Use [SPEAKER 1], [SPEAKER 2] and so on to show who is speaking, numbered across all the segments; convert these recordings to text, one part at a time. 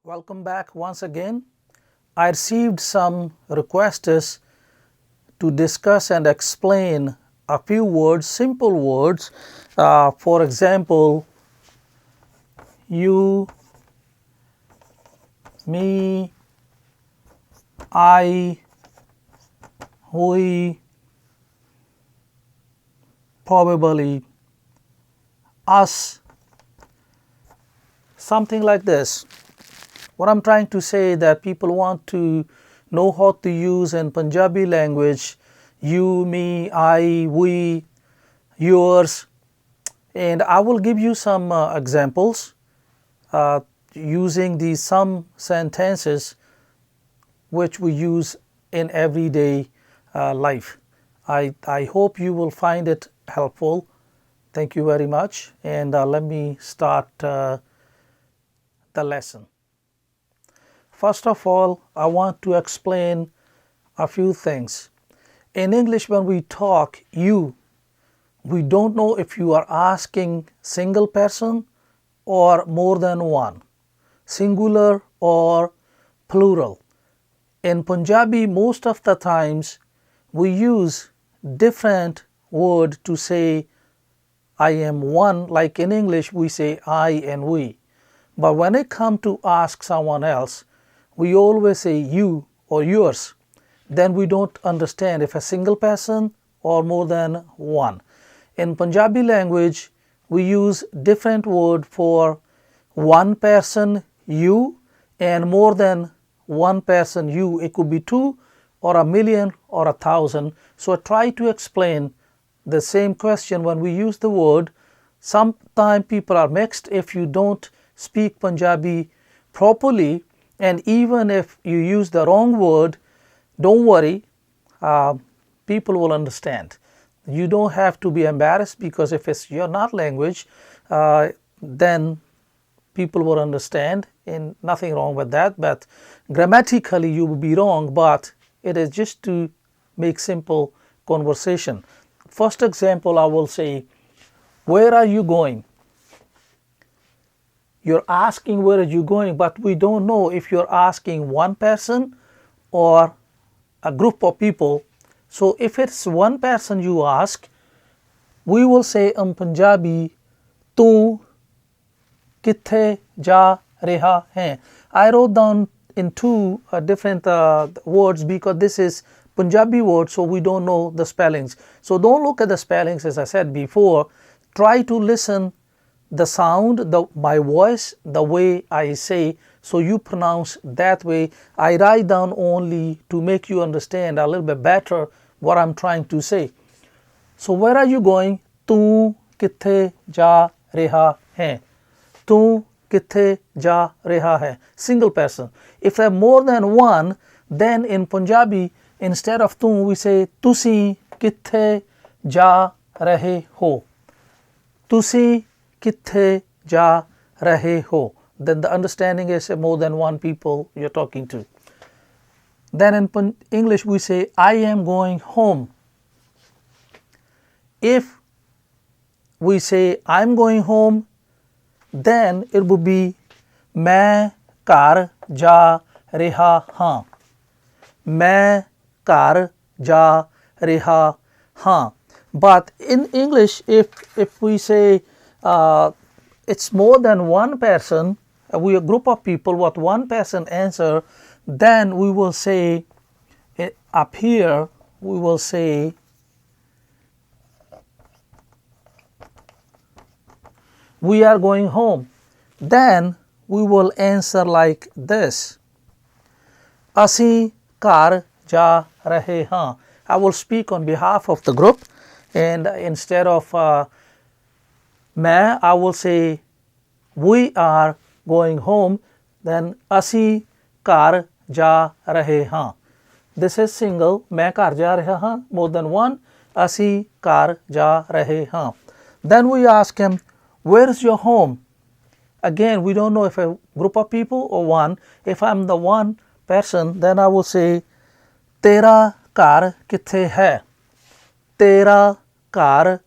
[SPEAKER 1] Welcome back once again. I received some requests to discuss and explain a few words, simple words. For example, you, me, I, we, probably, us, something like this. What I'm trying to say is that people want to know how to use in Punjabi language you, me, I, we, yours, and I will give you some examples using these some sentences which we use in everyday life. I hope you will find it helpful. Thank you very much, and let me start the lesson. First of all, I want to explain a few things. In English, when we talk you, we don't know if you are asking single person or more than one, singular or plural. In Punjabi, most of the times we use different word to say I am one, like in English we say I and we. But when it comes to ask someone else, we always say you or yours. Then we don't understand if a single person or more than one. In Punjabi language, we use different word for one person, you, and more than one person, you. It could be two or a million or 1,000. So I try to explain the same question when we use the word. Sometimes people are mixed if you don't speak Punjabi properly, and even if you use the wrong word, don't worry, people will understand. You don't have to be embarrassed, because if it's your not language, then people will understand, and nothing wrong with that. But grammatically you will be wrong, but it is just to make simple conversation. First example, I will say, where are you going? You're asking where are you going, but we don't know if you're asking one person or a group of people. So if it's one person you ask, we will say in Punjabi, tu kithe ja reha hai. I wrote down in two different words because this is Punjabi word, so we don't know the spellings. So don't look at the spellings, as I said before. Try to listen the sound, my voice, the way I say, so you pronounce that way. I write down only to make you understand a little bit better what I'm trying to say. So where are you going? Tu kithe ja reha hai. Tu kithe ja reha hai. Single person. If there are more than one, then in Punjabi, instead of tu, we say tusi kithe ja rahe ho. Tusi kithe ja rahe ho. Then the understanding is more than one people you're talking to. Then in English we say I am going home. If we say I'm going home, then it would be मैं घर जा रहा हाँ. मैं घर जा रहा हाँ. But in English, if we say it's more than one person, we a group of people, what one person answer, then we will say up here, we will say we are going home. Then we will answer like this. ਅਸੀਂ ਘਰ ਜਾ ਰਹੇ ਹਾਂ. I will speak on behalf of the group, and instead of मैं, I will say we are going home. Then ਅਸੀਂ ਘਰ ਜਾ ਰਹੇ ਹਾਂ. This is single. मैं घर जा रहा ਹਾਂ. More than one. ਅਸੀਂ ਘਰ ਜਾ ਰਹੇ ਹਾਂ. Then we ask him, where is your home? Again, we don't know if a group of people or one. If I'm the one person, then I will say तेरा घर किथे है. तेरा घर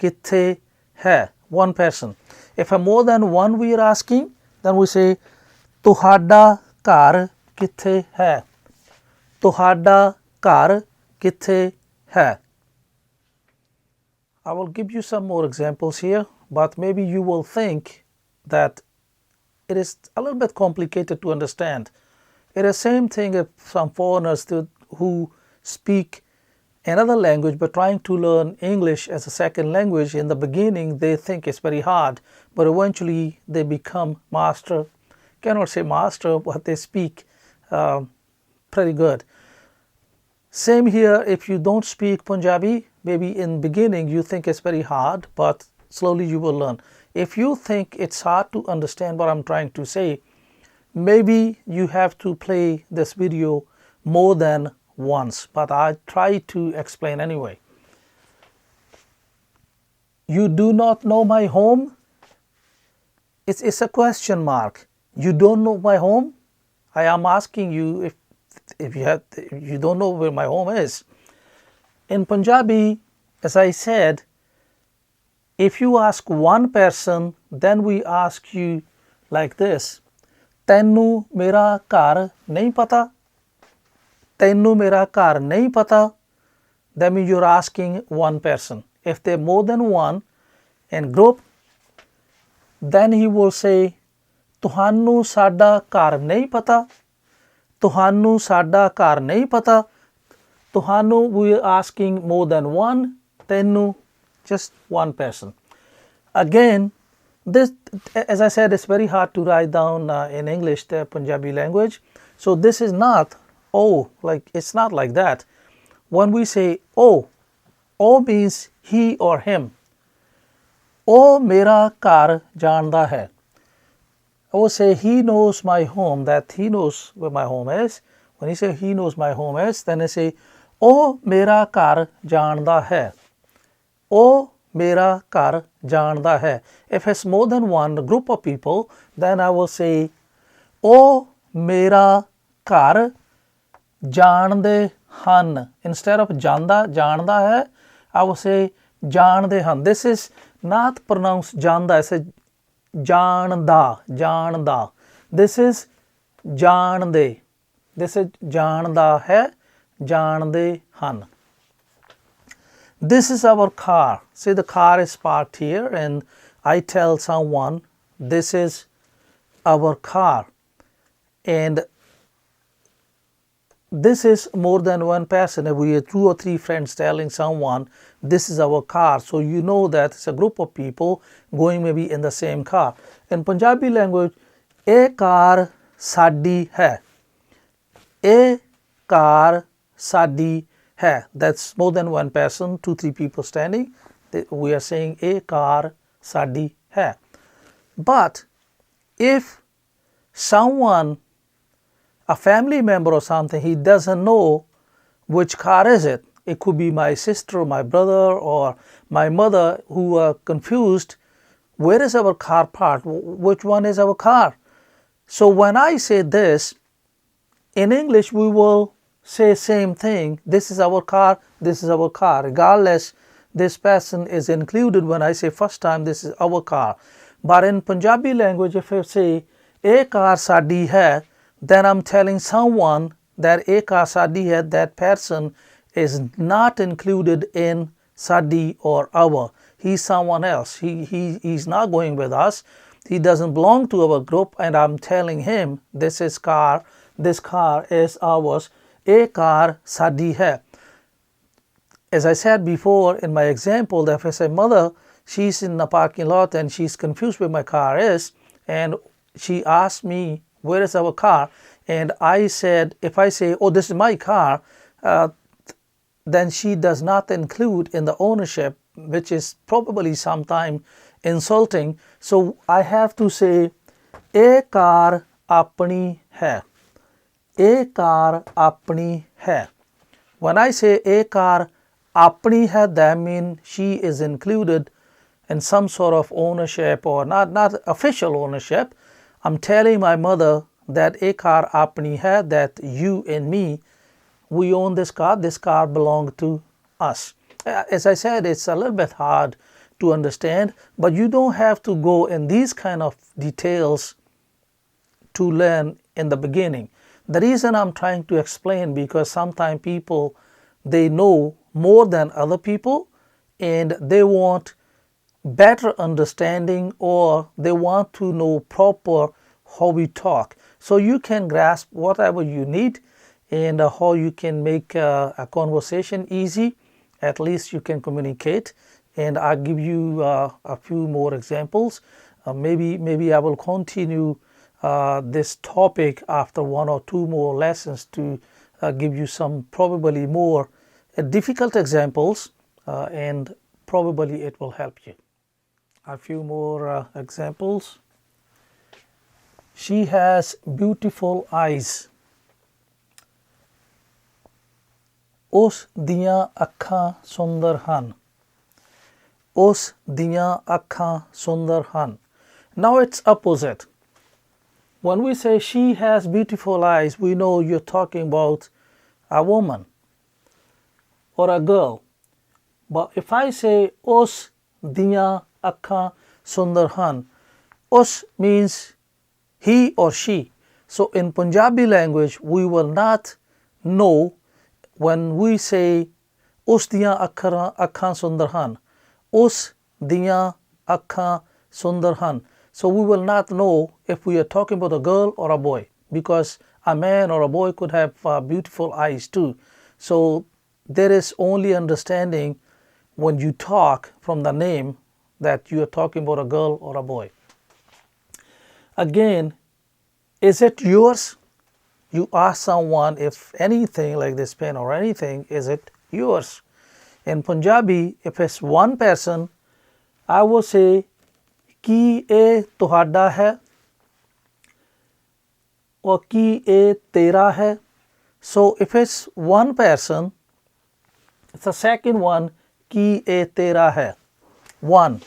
[SPEAKER 1] किथे है. One person. If more than one we are asking, then we say ਤੁਹਾਡਾ ਘਰ ਕਿੱਥੇ ਹੈ? ਤੁਹਾਡਾ ਘਰ ਕਿੱਥੇ ਹੈ? I will give you some more examples here, but maybe you will think that it is a little bit complicated to understand. It is the same thing if some foreigners who speak another language but trying to learn English as a second language. In the beginning they think it's very hard, but eventually they become master. Cannot say master, but they speak pretty good. Same here, if you don't speak Punjabi, maybe in beginning you think it's very hard, but slowly you will learn. If you think it's hard to understand what I'm trying to say, maybe you have to play this video more than once, but I try to explain anyway. You do not know my home? It's a question mark. You don't know my home? I am asking you if you don't know where my home is. In Punjabi, as I said, if you ask one person, then we ask you like this. ਤੈਨੂੰ ਮੇਰਾ ਘਰ ਨਹੀਂ ਪਤਾ? ਤੈਨੂੰ ਮੇਰਾ ਘਰ ਨਹੀਂ ਪਤਾ? That means you're asking one person. If there are more than one in group, then he will say, ਤੁਹਾਨੂੰ ਸਾਡਾ ਘਰ ਨਹੀਂ ਪਤਾ? ਤੁਹਾਨੂੰ ਸਾਡਾ ਘਰ ਨਹੀਂ ਪਤਾ? ਤੁਹਾਨੂੰ, we are asking more than one. ਤੈਨੂੰ, just one person. Again, this, as I said, it's very hard to write down in English, the Punjabi language. So this is not oh, like it's not like that. When we say oh means he or him. ਉਹ ਮੇਰਾ ਘਰ ਜਾਣਦਾ ਹੈ. I will say he knows my home, that he knows where my home is. When you say he knows my home is, then I say ਉਹ ਮੇਰਾ ਘਰ ਜਾਣਦਾ ਹੈ. ਉਹ ਮੇਰਾ ਘਰ ਜਾਣਦਾ ਹੈ. If it's more than one group of people, then I will say ਉਹ ਮੇਰਾ ਘਰ ਜਾਣਦੇ ਹਨ. Instead of ਜਾਂਦਾ, ਜਾਣਦਾ ਹੈ, I will say ਜਾਣਦੇ ਹਨ. This is not pronounced ਜਾਣਦਾ, it's a ਜਾਣਦਾ, ਜਾਣਦਾ. This is ਜਾਣਦੇ. This is ਜਾਣਦਾ ਹੈ, ਜਾਣਦੇ ਹਨ. This is our car. See, the car is parked here and I tell someone this is our car. And this is more than one person. If we are 2 or 3 friends telling someone this is our car, so you know that it's a group of people going maybe in the same car. In Punjabi language, ਇਹ ਕਾਰ ਸਾਡੀ ਹੈ. ਇਹ ਕਾਰ ਸਾਡੀ ਹੈ. That's more than one person, 2-3 people standing. We are saying ਇਹ ਕਾਰ ਸਾਡੀ ਹੈ. But if someone, a family member or something, he doesn't know which car is it. It could be my sister, my brother, or my mother who are confused. Where is our car parked? Which one is our car? So when I say this, in English we will say same thing. This is our car, this is our car. Regardless, this person is included when I say first time this is our car. But in Punjabi language, if I say, ਇਹ ਕਾਰ ਸਾਡੀ ਹੈ, then I'm telling someone that ਇਹ ਕਾਰ ਸਾਡੀ ਹੈ, that person is not included in sadi or our. He's someone else. He's not going with us. He doesn't belong to our group, and I'm telling him this is car, this car is ours. ਇਹ ਕਾਰ ਸਾਡੀ ਹੈ. As I said before in my example, that if I say mother, she's in the parking lot and she's confused where my car is, and she asked me where is our car, and I said, if I say, oh, this is my car, then she does not include in the ownership, which is probably sometime insulting. So I have to say, ਇਹ ਕਾਰ ਆਪਣੀ ਹੈ. ਇਹ ਕਾਰ ਆਪਣੀ ਹੈ. When I say ਇਹ ਕਾਰ ਆਪਣੀ ਹੈ, that means she is included in some sort of ownership, or not official ownership. I'm telling my mother that ਇਹ ਕਾਰ ਆਪਣੀ ਹੈ, that you and me, we own this car belongs to us. As I said, it's a little bit hard to understand, but you don't have to go in these kind of details to learn in the beginning. The reason I'm trying to explain, because sometimes people, they know more than other people and they want better understanding, or they want to know proper how we talk. So you can grasp whatever you need, and how you can make a conversation easy. At least you can communicate. And I'll give you a few more examples. Maybe I will continue this topic after one or two more lessons to give you some probably more difficult examples, and probably it will help you. A few more examples. She has beautiful eyes. ਉਸ ਦੀਆਂ ਅੱਖਾਂ ਸੁੰਦਰ ਹਨ. ਉਸ ਦੀਆਂ ਅੱਖਾਂ ਸੁੰਦਰ ਹਨ. Now it's opposite. When we say she has beautiful eyes, we know you're talking about a woman or a girl. But if I say ਉਸ ਦੀਆਂ ਅੱਖਾਂ ਸੁੰਦਰ ਹਨ, ਉਸ means he or she. So in Punjabi language, we will not know when we say ਉਸ ਦੀਆਂ ਅੱਖਾਂ ਸੁੰਦਰ ਹਨ, ਉਸ ਦੀਆਂ ਅੱਖਾਂ ਸੁੰਦਰ ਹਨ. So we will not know if we are talking about a girl or a boy, because a man or a boy could have beautiful eyes too. So there is only understanding when you talk from the name that you are talking about a girl or a boy. Again, is it yours? You ask someone if anything like this pen or anything, is it yours? In Punjabi, if it's one person, I will say, ਕੀ ਇਹ ਤੁਹਾਡਾ ਹੈ? Or ਕੀ ਇਹ ਤੇਰਾ ਹੈ? So if it's one person, it's the second one, ਕੀ ਇਹ ਤੇਰਾ ਹੈ? One.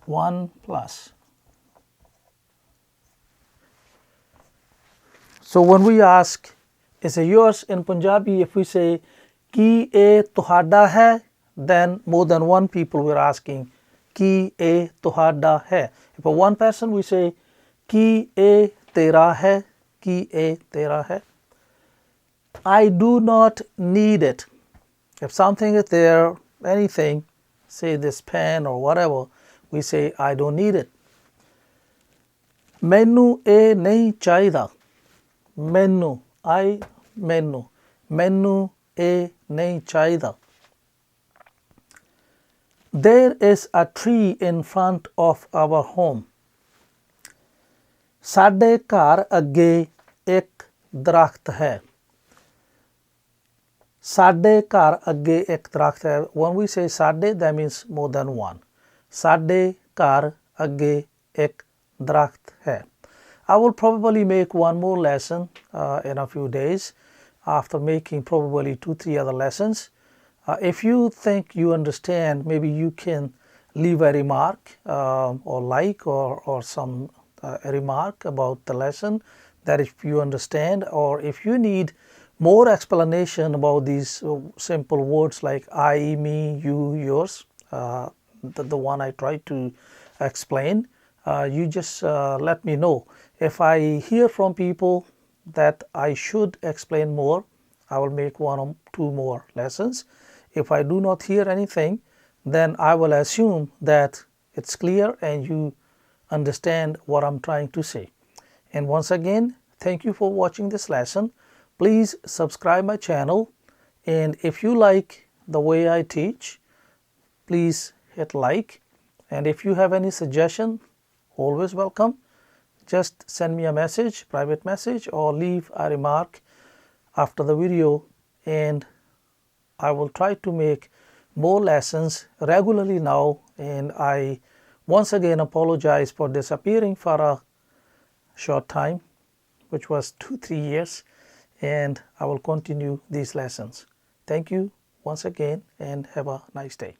[SPEAKER 1] One plus. So when we ask, is it yours in Punjabi, if we say, ਕੀ ਇਹ ਤੁਹਾਡਾ ਹੈ, then more than one people we're asking, ਕੀ ਇਹ ਤੁਹਾਡਾ ਹੈ. If for one person we say, ਕੀ ਇਹ ਤੇਰਾ ਹੈ, ਕੀ ਇਹ ਤੇਰਾ ਹੈ. I do not need it. If something is there, anything, say this pen or whatever, we say, I don't need it. ਮੈਨੂੰ ਇਹ ਨਹੀਂ ਚਾਹੀਦਾ. ਮੈਨੂੰ ਇਹ ਨਹੀਂ ਚਾਹੀਦਾ. There is a tree in front of our home. ਸਾਡੇ ਘਰ ਅੱਗੇ ਇੱਕ ਦਰਖਤ ਹੈ. ਸਾਡੇ ਘਰ ਅੱਗੇ ਇੱਕ ਦਰਖਤ ਹੈ. When we say ਸਾਡੇ, that means more than one. ਸਾਡੇ ਘਰ ਅੱਗੇ ਇੱਕ ਦਰਖਤ ਹੈ. I will probably make one more lesson in a few days, after making probably 2-3 other lessons. If you think you understand, maybe you can leave a remark or like or some remark about the lesson, that if you understand, or if you need more explanation about these simple words like I, me, you, yours, the one I try to explain, you just let me know. If I hear from people that I should explain more, I will make 1 or 2 more lessons. If I do not hear anything, then I will assume that it's clear and you understand what I'm trying to say. And once again, thank you for watching this lesson. Please subscribe my channel, and if you like the way I teach, please hit like. And if you have any suggestion, always welcome. Just send me a message, private message, or leave a remark after the video, and I will try to make more lessons regularly now. And I once again apologize for disappearing for a short time, which was 2-3 years, and I will continue these lessons. Thank you once again, and have a nice day.